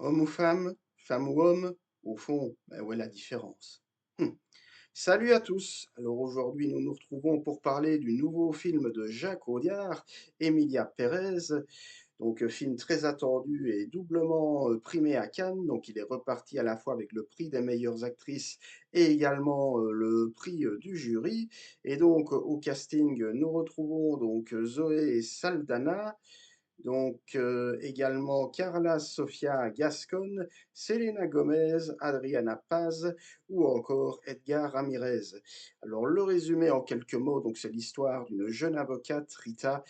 Homme ou femme ou homme, au fond, ben où est la différence? Hum. Salut à tous! Alors aujourd'hui, nous nous retrouvons pour parler du nouveau film de Jacques Audiard, Emilia Pérez. Donc, film très attendu et doublement primé à Cannes. Donc, il est reparti à la fois avec le prix des meilleures actrices et également le prix du jury. Et donc, au casting, nous retrouvons donc Zoé Saldana, donc également Carla Sofia Gascon, Selena Gomez, Adriana Paz ou encore Edgar Ramirez. Alors le résumé en quelques mots, donc c'est l'histoire d'une jeune avocate, Rita,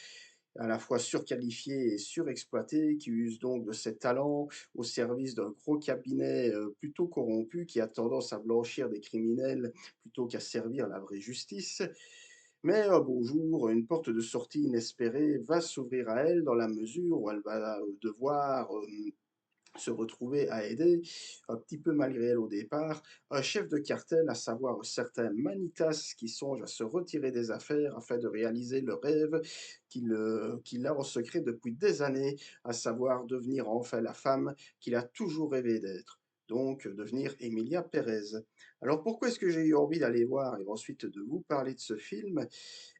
à la fois surqualifiée et surexploitée, qui use donc de ses talents au service d'un gros cabinet plutôt corrompu qui a tendance à blanchir des criminels plutôt qu'à servir la vraie justice. Mais un beau jour, une porte de sortie inespérée va s'ouvrir à elle dans la mesure où elle va devoir se retrouver à aider, un petit peu malgré elle au départ, un chef de cartel, à savoir un certain Manitas, qui songe à se retirer des affaires afin de réaliser le rêve qu'il a en secret depuis des années, à savoir devenir enfin la femme qu'il a toujours rêvé d'être. Donc, devenir Emilia Pérez. Alors, pourquoi est-ce que j'ai eu envie d'aller voir et ensuite de vous parler de ce film?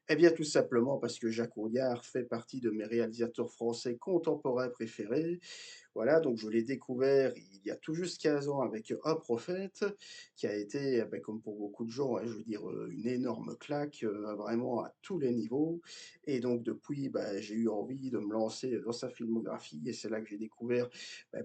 Eh bien, tout simplement parce que Jacques Audiard fait partie de mes réalisateurs français contemporains préférés. Voilà, donc je l'ai découvert il y a tout juste 15 ans avec Un prophète, qui a été, comme pour beaucoup de gens, je veux dire, une énorme claque, vraiment à tous les niveaux. Et donc depuis, j'ai eu envie de me lancer dans sa filmographie et c'est là que j'ai découvert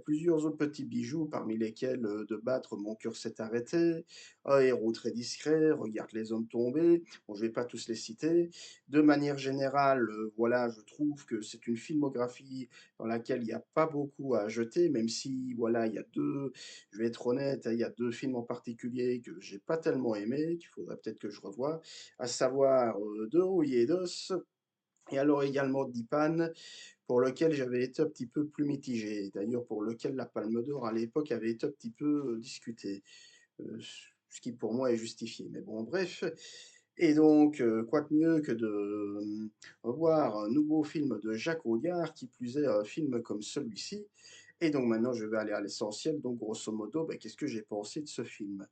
plusieurs autres petits bijoux, parmi lesquels De battre mon cœur s'est arrêté, Un héros très discret, Regarde les hommes tomber. Bon, je vais pas tous les citer. De manière générale, voilà, je trouve que c'est une filmographie dans laquelle il n'y a pas beaucoup à jeter, même si, voilà, il y a deux, je vais être honnête, hein, il y a deux films en particulier que j'ai pas tellement aimés, qu'il faudrait peut-être que je revoie, à savoir De rouillé et d'os, et alors également Dipan, pour lequel j'avais été un petit peu plus mitigé, d'ailleurs pour lequel la Palme d'Or à l'époque avait été un petit peu discutée, ce qui pour moi est justifié. Mais bon, bref. Et donc, quoi de mieux que de voir un nouveau film de Jacques Audiard, qui plus est un film comme celui-ci. Et donc maintenant, je vais aller à l'essentiel. Donc, grosso modo, qu'est-ce que j'ai pensé de ce film?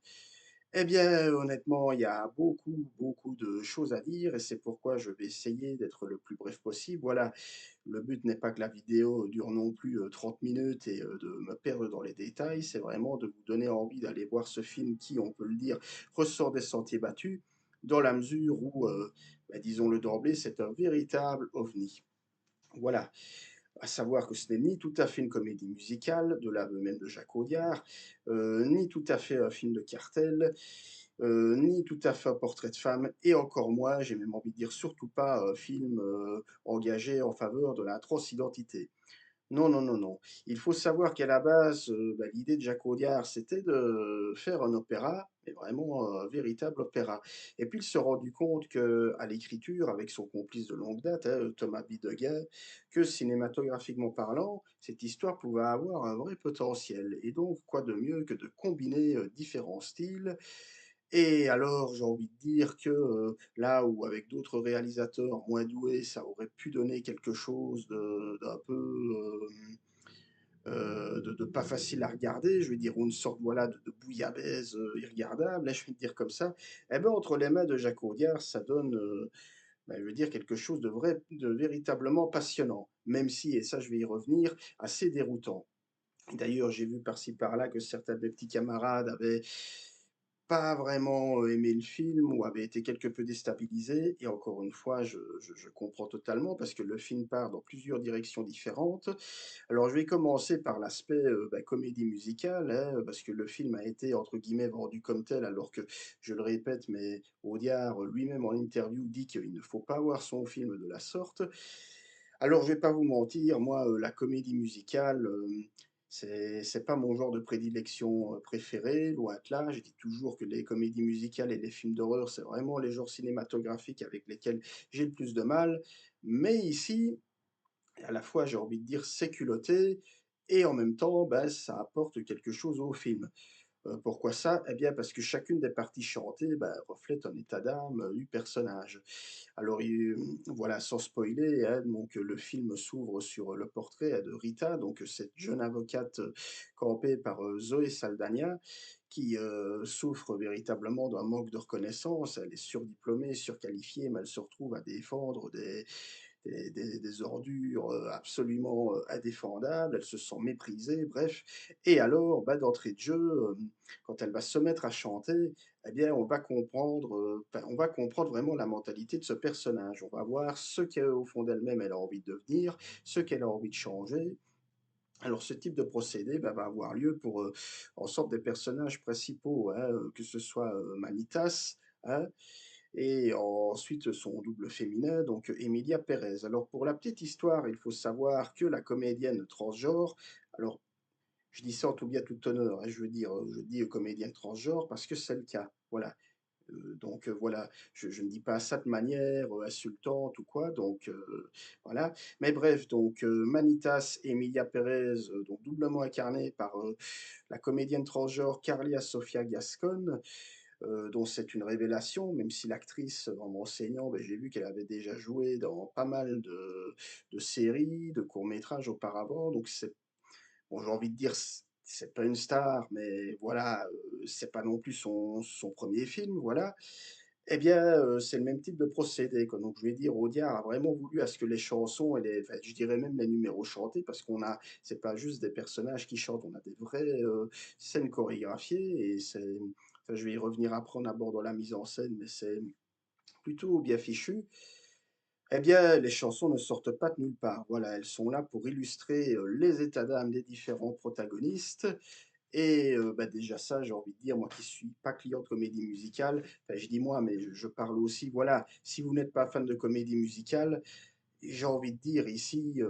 Eh bien, honnêtement, il y a beaucoup, beaucoup de choses à dire et c'est pourquoi je vais essayer d'être le plus bref possible. Voilà, le but n'est pas que la vidéo dure non plus 30 minutes et de me perdre dans les détails, c'est vraiment de vous donner envie d'aller voir ce film qui, on peut le dire, ressort des sentiers battus, dans la mesure où, disons-le d'emblée, c'est un véritable ovni. Voilà, à savoir que ce n'est ni tout à fait une comédie musicale, de l'aveu même de Jacques Audiard, ni tout à fait un film de cartel, ni tout à fait un portrait de femme, et encore moins, j'ai même envie de dire surtout pas un film engagé en faveur de la transidentité. Non, non, non, non. Il faut savoir qu'à la base, l'idée de Jacques Audiard, c'était de faire un opéra, mais vraiment un véritable opéra. Et puis il s'est rendu compte que, à l'écriture, avec son complice de longue date, hein, Thomas Bidegain, que cinématographiquement parlant, cette histoire pouvait avoir un vrai potentiel. Et donc, quoi de mieux que de combiner différents styles, et alors, j'ai envie de dire que, là où avec d'autres réalisateurs moins doués, ça aurait pu donner quelque chose de d'un peu, de pas facile à regarder, je veux dire, ou une sorte, voilà, de bouillabaisse, irregardable, hein, je vais te dire comme ça. Et ben, entre les mains de Jacques Audiard, ça donne, je veux dire quelque chose de véritablement passionnant, même si, et ça je vais y revenir, assez déroutant. D'ailleurs, j'ai vu par-ci par-là que certains de mes petits camarades avaient pas vraiment aimé le film ou avaient été quelque peu déstabilisés. Et encore une fois, je comprends totalement parce que le film part dans plusieurs directions différentes. Alors, je vais commencer par l'aspect comédie musicale, hein, parce que le film a été, entre guillemets, vendu comme tel, alors que, je le répète, mais Audiard lui-même en interview dit qu'il ne faut pas voir son film de la sorte. Alors, je vais pas vous mentir, moi, la comédie musicale, c'est pas mon genre de prédilection, préféré, loin de là. Je dis toujours que les comédies musicales et les films d'horreur, c'est vraiment les genres cinématographiques avec lesquels j'ai le plus de mal. Mais ici, à la fois, j'ai envie de dire, c'est culotté et en même temps, ça apporte quelque chose au film. Pourquoi ça? Eh bien, parce que chacune des parties chantées, bah, reflète un état d'âme, du personnage. Alors voilà, sans spoiler, hein, donc le film s'ouvre sur le portrait, de Rita, donc cette jeune avocate, campée par, Zoé Saldana, qui, souffre véritablement d'un manque de reconnaissance. Elle est surdiplômée, surqualifiée, mais elle se retrouve à défendre des ordures, absolument, indéfendables. Elle se sent méprisée, bref. Et alors, bah, d'entrée de jeu, quand elle va se mettre à chanter, eh bien, on va comprendre vraiment la mentalité de ce personnage. On va voir ce qu'au fond d'elle-même, elle a envie de devenir, ce qu'elle a envie de changer. Alors ce type de procédé, bah, va avoir lieu pour, en sorte des personnages principaux, hein, que ce soit, Manitas, hein, et ensuite son double féminin, donc Emilia Pérez. Alors pour la petite histoire, il faut savoir que la comédienne transgenre, alors je dis ça en tout bien tout honneur, hein, je veux dire, je dis, comédienne transgenre parce que c'est le cas, voilà. Donc voilà, je ne dis pas ça de manière, insultante ou quoi, donc voilà. Mais bref, donc Manitas Emilia Pérez, donc doublement incarnée par, la comédienne transgenre Carlia Sofia Gascon, dont c'est une révélation, même si l'actrice, en me renseignant, beh, j'ai vu qu'elle avait déjà joué dans pas mal de séries, de courts-métrages auparavant, donc bon, j'ai envie de dire, c'est pas une star, mais voilà, c'est pas non plus son 1er film, voilà. Eh bien, c'est le même type de procédé, quoi. Donc je vais dire, Audiard a vraiment voulu à ce que les chansons et les enfin, je dirais même les numéros chantés, parce qu'on a c'est pas juste des personnages qui chantent, on a des vraies, scènes chorégraphiées et enfin, je vais y revenir après en abordant la mise en scène, mais c'est plutôt bien fichu. Eh bien, les chansons ne sortent pas de nulle part. Voilà, elles sont là pour illustrer, les états d'âme des différents protagonistes et bah, déjà ça, j'ai envie de dire, moi qui suis pas client de comédie musicale, enfin je dis moi, mais je parle aussi, voilà, si vous n'êtes pas fan de comédie musicale, j'ai envie de dire ici,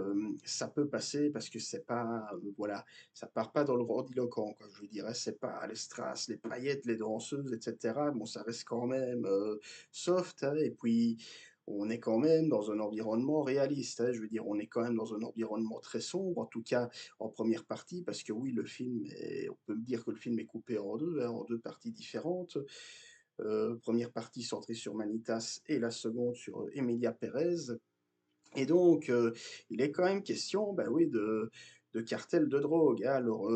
ça peut passer parce que c'est pas, voilà, ça part pas dans le grandiloquent, quoi. Je veux dire, hein, c'est pas les strass, les paillettes, les danseuses et cetera. Bon, ça reste quand même, soft, hein, et puis on est quand même dans un environnement réaliste, hein. Je veux dire, on est quand même dans un environnement très sombre, en tout cas en première partie, parce que oui, le film est on peut me dire que le film est coupé en 2, hein, en 2 parties différentes. 1re partie centrée sur Manitas et la seconde sur, Emilia Pérez. Et donc, il est quand même question, bah, oui, de cartel de drogue, hein. Alors,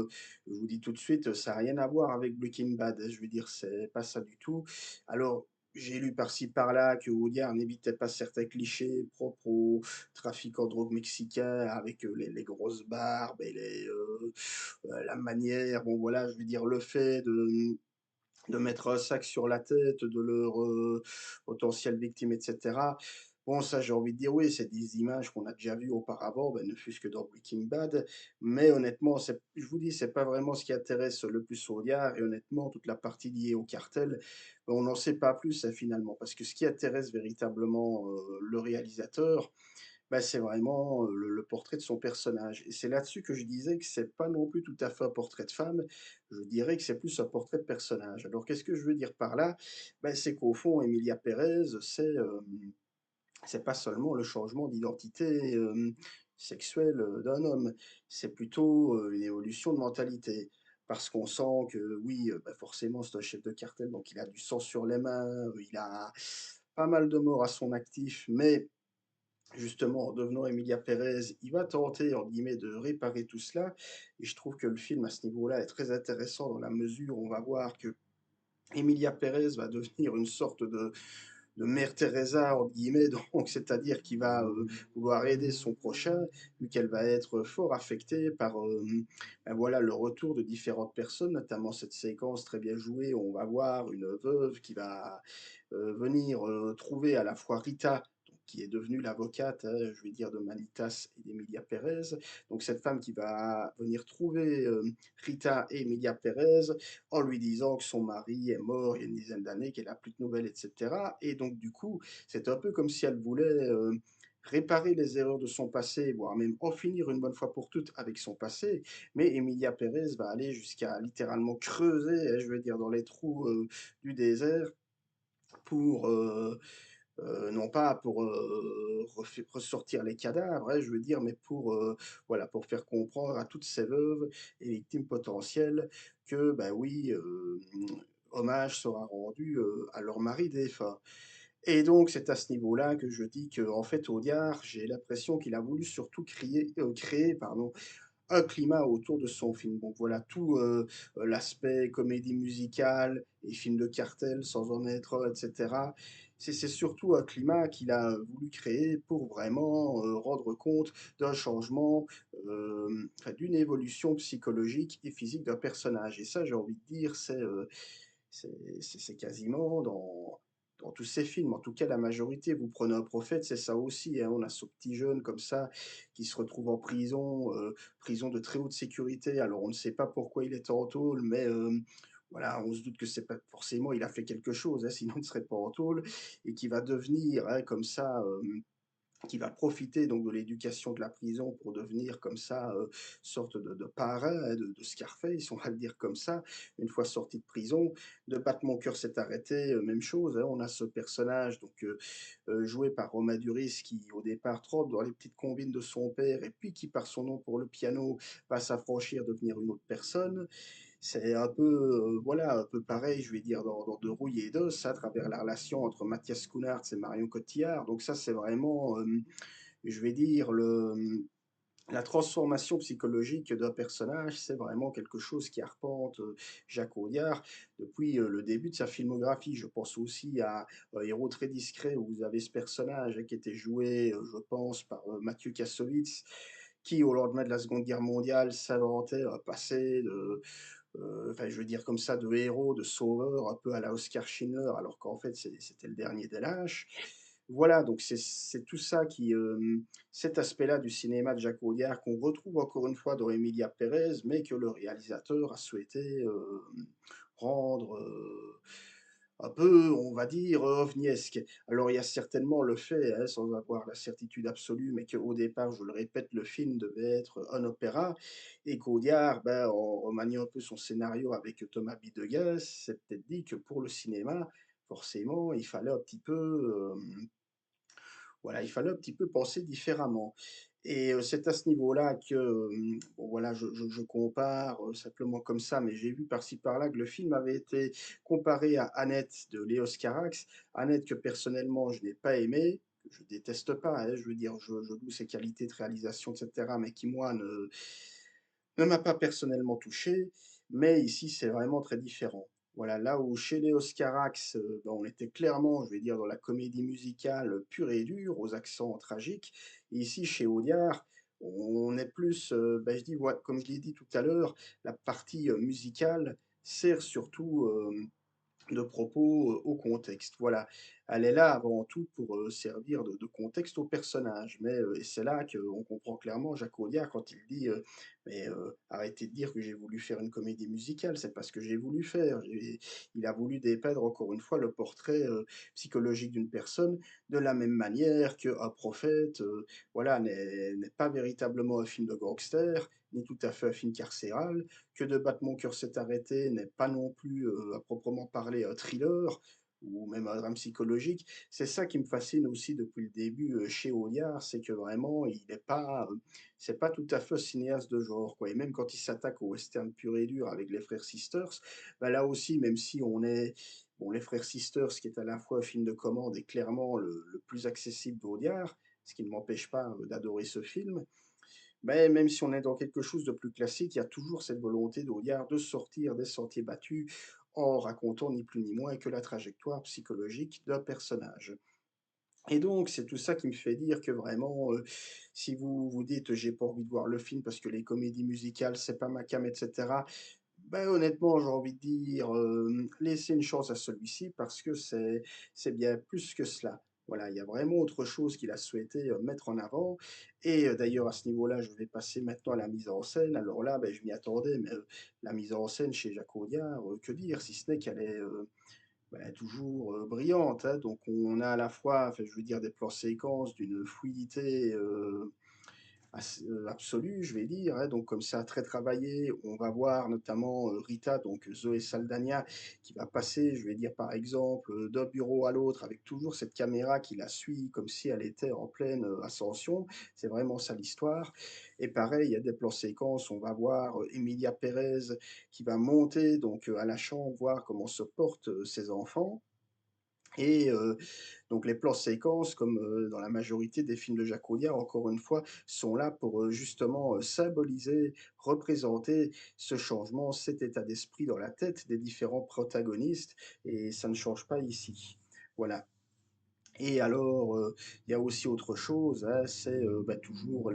je vous dis tout de suite, ça a rien à voir avec Breaking Bad, hein, je veux dire, c'est pas ça du tout. Alors, j'ai lu par-ci par-là que Audiard n'évitait pas certains clichés propres au trafic en drogue mexicain avec, les grosses barbes et la manière, bon voilà, je veux dire, le fait de mettre un sac sur la tête de leurs, potentielles victimes et cetera. Bon, ça, j'ai envie de dire, oui, c'est des images qu'on a déjà vues auparavant, ben, ne fût-ce que dans Breaking Bad, mais honnêtement, c'est je vous dis, c'est pas vraiment ce qui intéresse le plus Audiard et honnêtement, toute la partie liée au cartel, ben, on n'en sait pas plus, hein, finalement. Parce que ce qui intéresse véritablement, le réalisateur, bah, c'est vraiment, le portrait de son personnage et c'est là-dessus que je disais que c'est pas non plus tout à fait un portrait de femme, je dirais que c'est plus un portrait de personnage. Alors qu'est-ce que je veux dire par là? Bah, c'est qu'au fond, Emilia Pérez, c'est pas seulement le changement d'identité, sexuelle, d'un homme, c'est plutôt, une évolution de mentalité. Parce qu'on sent que oui, bah, forcément c'est un chef de cartel, donc il a du sang sur les mains, il a pas mal de morts à son actif, mais justement, en devenant Emilia Pérez, il va tenter, entre guillemets, de réparer tout cela et je trouve que le film, à ce niveau-là, est très intéressant dans la mesure où on va voir que Emilia Pérez va devenir une sorte de mère Teresa, entre guillemets, donc c'est-à-dire qui va, vouloir aider son prochain, vu qu'elle va être fort affectée par, bah, voilà, le retour de différentes personnes, notamment cette séquence très bien jouée où on va voir une veuve qui va, venir, trouver à la fois Rita, donc qui est devenue l'avocate, hein, je vais dire de Manitas et d'Emilia Pérez. Donc cette femme qui va venir trouver, Rita et Emilia Pérez en lui disant que son mari est mort il y a une dizaine d'années, qu'elle a plus de nouvelles et cetera et donc du coup, c'est un peu comme si elle voulait, réparer les erreurs de son passé, voire même en finir une bonne fois pour toutes avec son passé. Mais Emilia Pérez va aller jusqu'à littéralement creuser, je veux dire, dans les trous, du désert pour, non pas pour, ressortir les cadavres, hein, je veux dire, mais pour, voilà, pour faire comprendre à toutes ces veuves et victimes potentielles que, bah, oui, hommage sera rendu, à leur mari défunt. Et donc c'est à ce niveau-là que je dis qu'en fait Audiard, j'ai l'impression qu'il a voulu surtout créer, pardon, un climat autour de son film. Donc voilà, tout, l'aspect comédie musicale et film de cartel sans en être un, et cetera. C'est surtout un climat qu'il a voulu créer pour vraiment, rendre compte d'un changement, enfin d'une évolution psychologique et physique d'un personnage. Et ça, j'ai envie de dire, c'est c'est quasiment dans tous ces films, en tout cas la majorité. Vous prenez un prophète, c'est ça aussi, hein. On a ce petit jeune comme ça qui se retrouve en prison, prison de très haute sécurité. Alors on ne sait pas pourquoi il est en tôle, mais voilà, on se doute que c'est pas forcément il a fait quelque chose, hein, sinon il ne serait pas en tôle et qui va devenir, hein, comme ça, qui va profiter donc de l'éducation de la prison pour devenir comme ça, sorte de parrain, hein, de Scarface, on va le dire comme ça, une fois sorti de prison. De Battre mon cœur s'est arrêté, même chose, hein, on a ce personnage donc joué par Romain Duris qui au départ trempe dans les petites combines de son père et puis qui par son nom pour le piano va s'affranchir, devenir une autre personne. C'est un peu, voilà, un peu pareil, je vais dire, dans De rouille et d'os, à travers la relation entre Mathias Schoenaerts et Marion Cotillard. Donc ça, c'est vraiment, je vais dire, la transformation psychologique d'un personnage, c'est vraiment quelque chose qui arpente Jacques Audiard depuis le début de sa filmographie. Je pense aussi à Héros très discret, où vous avez ce personnage qui était joué, je pense, par Mathieu Kassovitz, qui, au lendemain de la Seconde Guerre mondiale, s'inventait un passé de, enfin, je veux dire comme ça, de héros, de sauveur, un peu à la Oscar Schindler, alors qu'en fait, c'était le dernier des lâches. Voilà, donc c'est tout ça qui, cet aspect-là du cinéma de Jacques Audiard qu'on retrouve encore une fois dans Emilia Pérez, mais que le réalisateur a souhaité, rendre, un peu, on va dire, ovniesque. Alors il y a certainement le fait, hein, sans avoir la certitude absolue, mais qu'au départ, je le répète, le film devait être un opéra et qu'Audiard, ben, en maniant un peu son scénario avec Thomas Bidegain, s'est peut-être dit que pour le cinéma, forcément, il fallait un petit peu, voilà, il fallait un petit peu penser différemment et c'est à ce niveau-là que, bon voilà, je compare, simplement comme ça, mais j'ai vu par-ci par-là que le film avait été comparé à Annette de Léos Carax. Annette que personnellement je n'ai pas aimé, que je déteste pas, hein, je veux dire, je loue ses qualités de réalisation et cetera, mais qui moi ne m'a pas personnellement touché, mais ici, c'est vraiment très différent. Voilà, là où chez les Oscarax, ben, on était clairement, je vais dire, dans la comédie musicale pure et dure, aux accents tragiques. Et ici, chez Audiard, on est plus, ben, je dis, ouais, comme je l'ai dit tout à l'heure, la partie musicale sert surtout de propos, au contexte. Voilà, elle est là avant tout pour, servir de contexte au personnage. Mais, et c'est là qu'on comprend clairement Jacques Audiard quand il dit, «Mais, arrêtez de dire que j'ai voulu faire une comédie musicale, c'est pas ce que j'ai voulu faire. J'ai» il a voulu dépeindre encore une fois le portrait, psychologique d'une personne, de la même manière qu'un prophète, voilà, n'est pas véritablement un film de gangster, ni tout à fait un film carcéral, que De battre mon cœur s'est arrêté n'est pas non plus, à proprement parler, un thriller ou même un drame psychologique. C'est ça qui me fascine aussi depuis le début, chez Audiard, c'est que vraiment il est pas, c'est pas tout à fait un cinéaste de genre, quoi et même quand il s'attaque au western pur et dur avec les Frères Sisters, bah, là aussi, même si on est bon, les Frères Sisters qui est à la fois un film de commande et clairement le plus accessible d'Audiard, ce qui ne m'empêche pas, d'adorer ce film, mais même si on est dans quelque chose de plus classique, il y a toujours cette volonté d'Audiard de sortir des sentiers battus en racontant ni plus ni moins que la trajectoire psychologique d'un personnage. Et donc, c'est tout ça qui me fait dire que vraiment, si vous vous dites: «J'ai pas envie de voir le film parce que les comédies musicales, c'est pas ma came» et cetera, ben, honnêtement, j'ai envie de dire, laissez une chance à celui-ci parce que c'est bien plus que cela. Voilà, il y a vraiment autre chose qu'il a souhaité, mettre en avant et d'ailleurs à ce niveau-là, je vais passer maintenant à la mise en scène. Alors là, beh, je m'y attendais, mais la mise en scène chez Jacques Audiard, que dire? Si ce n'est qu'elle est, bah, toujours, brillante, hein. Donc on a à la fois, enfin, je veux dire, des plans séquences d'une fluidité, absolue, je vais dire, hein, donc comme ça, très travaillé. On va voir notamment, Rita, donc Zoé Saldana, qui va passer, je vais dire, par exemple, d'un bureau à l'autre avec toujours cette caméra qui la suit comme si elle était en pleine, ascension. C'est vraiment ça l'histoire et pareil, il y a des plans séquences, on va voir, Emilia Pérez qui va monter donc, à la chambre, voir comment se portent, ses enfants et donc les plans séquences, comme, dans la majorité des films de Jacques Audiard, encore une fois, sont là pour, justement, symboliser, représenter ce changement, cet état d'esprit dans la tête des différents protagonistes et ça ne change pas ici. Voilà. Et alors, il y a aussi autre chose, hein, c'est, bah, toujours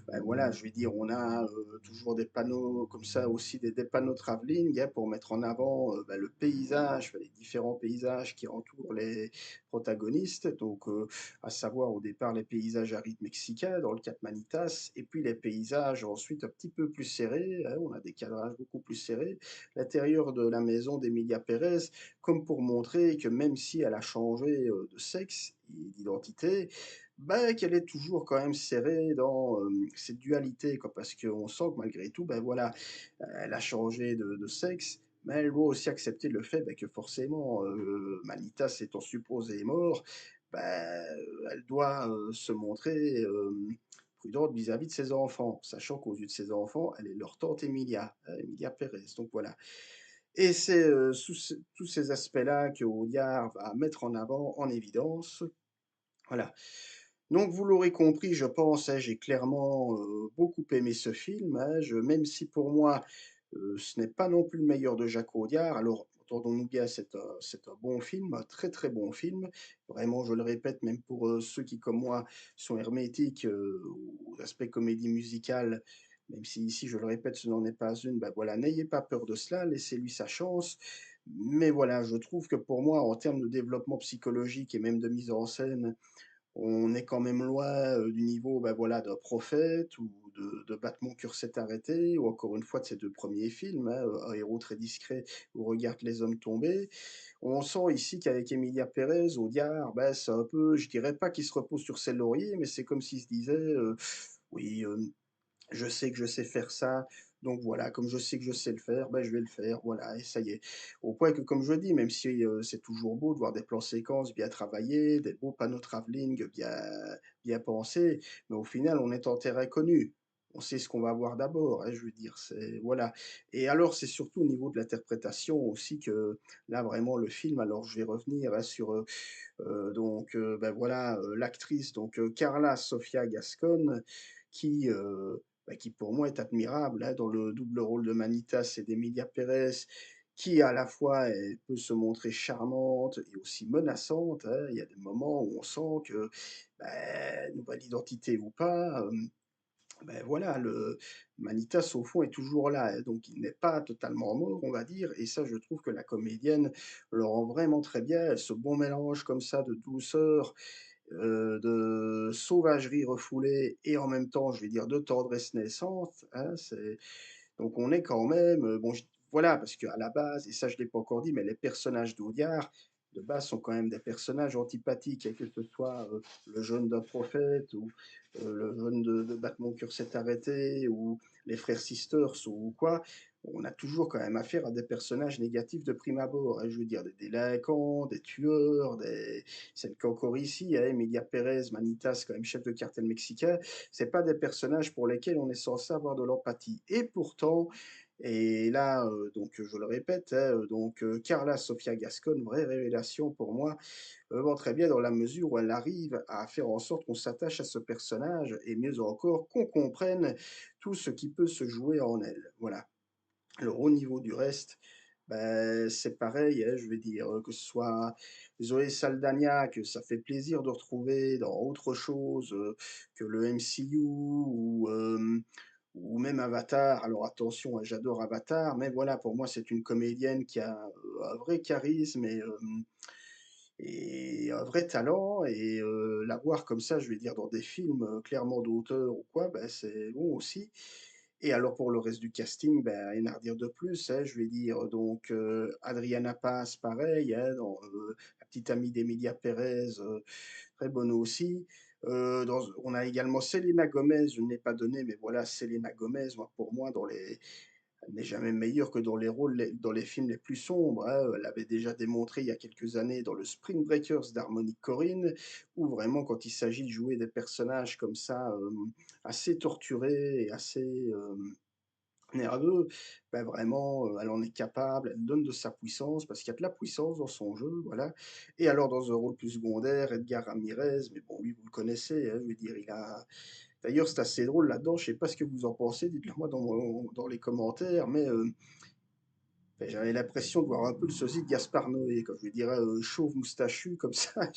bah, voilà, je vais dire, on a toujours des panneaux comme ça, aussi des panneaux travelling hein, pour mettre en avant bah, le paysage, enfin, les différents paysages qui entourent les protagonistes. Donc, à savoir au départ les paysages arides mexicains dans le Cap Manitas, et puis les paysages ensuite un petit peu plus serrés. Hein, on a des cadrages beaucoup plus serrés. L'intérieur de la maison d'Emilia Pérez, comme pour montrer que même si elle a changé de sexe et d'identité, bah, qu'elle est toujours quand même serrée dans, cette dualité quoi. Parce qu'on sent que malgré tout, ben voilà, elle a changé de sexe, mais elle doit aussi accepter le fait, bah, que forcément, Manitas étant supposé mort, bah, elle doit, se montrer, prudente vis-à-vis de ses enfants, sachant qu'aux yeux de ses enfants, elle est leur tante Emilia, Emilia Pérez, donc voilà. Et c'est, sous ce tous ces aspects-là que Audiard va mettre en avant, en évidence. Voilà. Donc vous l'aurez compris, je pense, hein, j'ai clairement, beaucoup aimé ce film, hein. Même si pour moi, ce n'est pas non plus le meilleur de Jacques Audiard, alors entendons-nous bien, c'est un bon film, un très, très bon film. Vraiment, je le répète, même pour, ceux qui, comme moi, sont hermétiques, aux aspects comédie musicale, même si ici, je le répète, ce n'en est pas une, bah, voilà, n'ayez pas peur de cela, laissez-lui sa chance. Mais voilà, je trouve que pour moi, en termes de développement psychologique et même de mise en scène, on est quand même loin, du niveau, bah, voilà, d'un Prophète ou de Battre mon cœur s'est arrêté ou encore une fois de ses 2 premiers films, hein, Un héros très discret ou Regarde les hommes tomber. On sent ici qu'avec Emilia Pérez, Audiard, bah, c'est un peu, je dirais pas qu'il se repose sur ses lauriers, mais c'est comme s'il se disait, «Oui, je sais que je sais faire ça, donc voilà, comme je sais que je sais le faire, ben je vais le faire, voilà et ça y est. Au point que comme je dis, même si, c'est toujours beau de voir des plans séquences bien travaillés, des beaux panneaux travelling bien pensés, mais au final, on est en terrain connu. On sait ce qu'on va voir d'abord, hein, je veux dire, c'est voilà et alors c'est surtout au niveau de l'interprétation aussi que là, vraiment le film alors je vais revenir, hein, sur, bah, voilà, l'actrice donc Carla Sofia Gascon qui, bah, qui pour moi est admirable, hein, dans le double rôle de Manitas et d'Emilia Pérez, qui à la fois elle peut se montrer charmante et aussi menaçante, hein. Il y a des moments où on sent que, bah, nouvelle identité ou pas, ben voilà, le Manitas, au fond, est toujours là, hein, donc il n'est pas totalement mort, on va dire et ça, je trouve que la comédienne le rend vraiment très bien. Ce bon mélange comme ça de douceur, de sauvagerie refoulée et en même temps, je vais dire, de tendresse naissante, hein. C'est donc on est quand même, bon j voilà, parce qu'à la base et ça je ne l'ai pas encore dit, mais les personnages d'Audiard, de base, sont quand même des personnages antipathiques, hein, que ce soit, le jeune d'un prophète ou, le jeune de Battre mon cœur s'est arrêté ou les frères Sisters ou quoi. On a toujours quand même affaire à des personnages négatifs de prime abord, hein. Je veux dire des délinquants, des tueurs, des c'est le cas encore ici, hein, Emilia Pérez, Manitas, quand même chef de cartel mexicain, c'est pas des personnages pour lesquels on est censé avoir de l'empathie et pourtant et là, donc je le répète, hein, donc Carla Sofia Gascon, vraie révélation pour moi, vraiment très bien dans la mesure où elle arrive à faire en sorte qu'on s'attache à ce personnage et mieux encore, qu'on comprenne tout ce qui peut se jouer en elle. Voilà. Alors au niveau du reste, c'est pareil, hein, je veux dire, que ce soit Zoé Saldana, que ça fait plaisir de retrouver dans autre chose, que le MCU ou même Avatar. Alors attention, hein, j'adore Avatar, mais voilà, pour moi, c'est une comédienne qui a, un vrai charisme et un vrai talent et la voir comme ça, je vais dire, dans des films, clairement d'auteur ou quoi, c'est bon aussi et alors pour le reste du casting, rien à redire de plus, hein, je vais dire donc Adriana Paz pareil, hein, dans, la petite amie d'Emilia Pérez, très bonne aussi. On a également Selena Gomez, je ne l'ai pas donné, mais voilà, Selena Gomez, moi, pour moi, elle n'est jamais meilleure que dans les rôles, dans les films les plus sombres, hein. Elle l'avait déjà démontré il y a quelques années dans le Spring Breakers d'Harmony Korine, où vraiment, quand il s'agit de jouer des personnages comme ça, assez torturés et assez nerveux, ben vraiment, elle en est capable, elle donne de sa puissance, parce qu'il y a de la puissance dans son jeu, voilà. Et alors, dans un rôle plus secondaire, Edgar Ramirez, mais bon, lui, vous le connaissez, hein, je veux dire, il a d'ailleurs, c'est assez drôle là-dedans, je sais pas ce que vous en pensez, dites-le moi dans les commentaires, mais j'avais l'impression de voir un peu le sosie de Gaspard Noé, comme je dirais, chauve moustachu comme ça.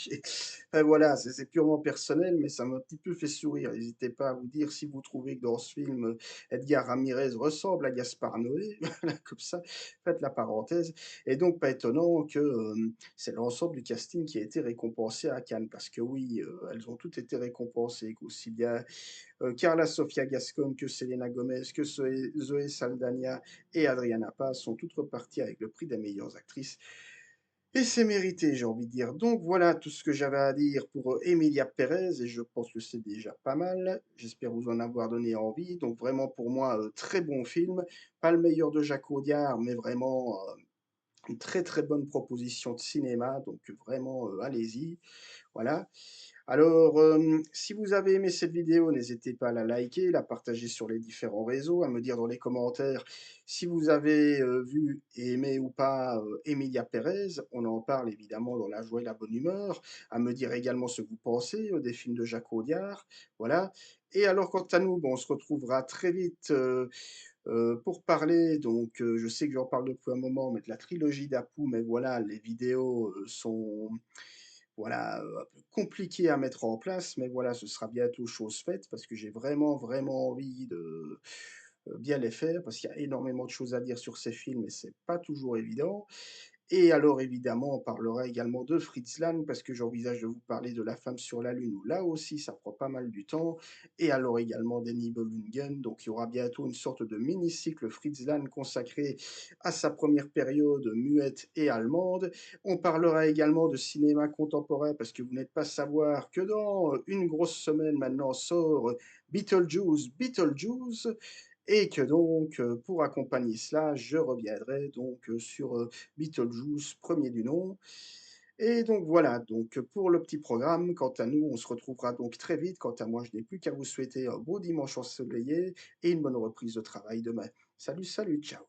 Voilà, c'est purement personnel, mais ça m'a un petit peu fait sourire. N'hésitez pas à vous dire si vous trouvez que dans ce film, Edgar Ramirez ressemble à Gaspard Noé, voilà, comme ça, faites la parenthèse. Et donc, pas étonnant que c'est l'ensemble du casting qui a été récompensé à Cannes, parce que oui, elles ont toutes été récompensées, aussi bien Carla Sofia Gascon, que Selena Gomez, que Zoé Saldana et Adriana Paz sont toutes reparties avec le prix des meilleures actrices. Et c'est mérité, j'ai envie de dire. Donc voilà tout ce que j'avais à dire pour Emilia Pérez, et je pense que c'est déjà pas mal. J'espère vous en avoir donné envie. Donc vraiment pour moi, très bon film. Pas le meilleur de Jacques Audiard, mais vraiment une très très bonne proposition de cinéma. Donc vraiment, allez-y. Voilà. Alors, si vous avez aimé cette vidéo, n'hésitez pas à la liker, la partager sur les différents réseaux, à me dire dans les commentaires si vous avez vu et aimé ou pas Emilia Pérez. On en parle évidemment dans la joie et la bonne humeur. À me dire également ce que vous pensez des films de Jacques Audiard. Voilà. Et alors, quant à nous, bon, on se retrouvera très vite pour parler. Donc, je sais que j'en parle depuis un moment, mais de la trilogie d'Apu, mais voilà, les vidéos sont voilà, un peu compliqué à mettre en place, mais voilà, ce sera bientôt chose faite parce que j'ai vraiment, vraiment envie de bien les faire parce qu'il y a énormément de choses à dire sur ces films et c'est pas toujours évident. Et alors évidemment, on parlera également de Fritz Lang parce que j'envisage de vous parler de La femme sur la lune où là aussi ça prend pas mal du temps. Et alors également des Nibelungen. Donc il y aura bientôt une sorte de mini-cycle Fritz Lang consacré à sa première période muette et allemande. On parlera également de cinéma contemporain parce que vous n'êtes pas savoir que dans une grosse semaine maintenant sort Beetlejuice, Beetlejuice, et que donc, pour accompagner cela, je reviendrai donc sur Beetlejuice, premier du nom. Et donc voilà, donc pour le petit programme, quant à nous, on se retrouvera donc très vite. Quant à moi, je n'ai plus qu'à vous souhaiter un beau dimanche ensoleillé et une bonne reprise de travail demain. Salut, salut, ciao.